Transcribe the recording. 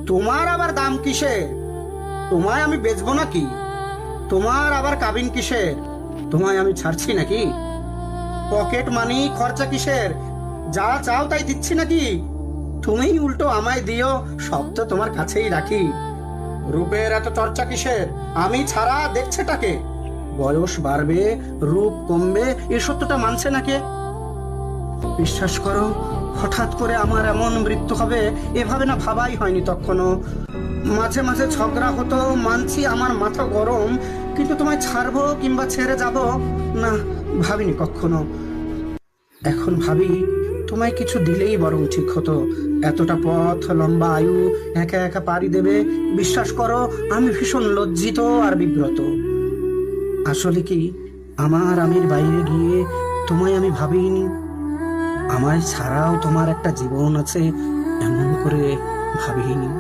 তোমার আবার দাম কিসের? তোমায় আমি বেচবো নাকি? তোমার আবার কাবিন কিসের? তোমায় আমি ছাড়ছি নাকি? পকেট মানি খরচা কিসের? যা চাও তাই দিচ্ছি নাকি? তুমি উল্টো আমায় দিও, সব তো তোমার কাছেই রাখি। রূপের এত চর্চা কিসের? আমি ছাড়া দেখছেটাকে? বয়স বাড়বে, রূপ কমবে, এ সত্যটা মানছে নাকি? বিশ্বাস করো, হঠাৎ করে আমার এমন মৃত্যু হবে এভাবে না ভাবাই হয়নি তখনও। মাঝে মাঝে ঝগড়া হতো, মানছি আমার মাথা গরম, কিন্তু তোমায় ছাড়বো কিংবা ছেড়ে যাব না, ভাবিনি কখনো। এখন ভাবি, তোমায় কিছু দিলেই বরং ঠিক হতো। এতটা পথ, লম্বা আয়ু একা একা পাড়ি দেবে, বিশ্বাস করো আমি ভীষণ লজ্জিত আর বিব্রত। আসলে কি, আমার আমির বাইরে গিয়ে তোমায় আমি ভাবিনি। আমায় ছাড়াও তোমার একটা জীবন আছে এমন করে ভাবিনি।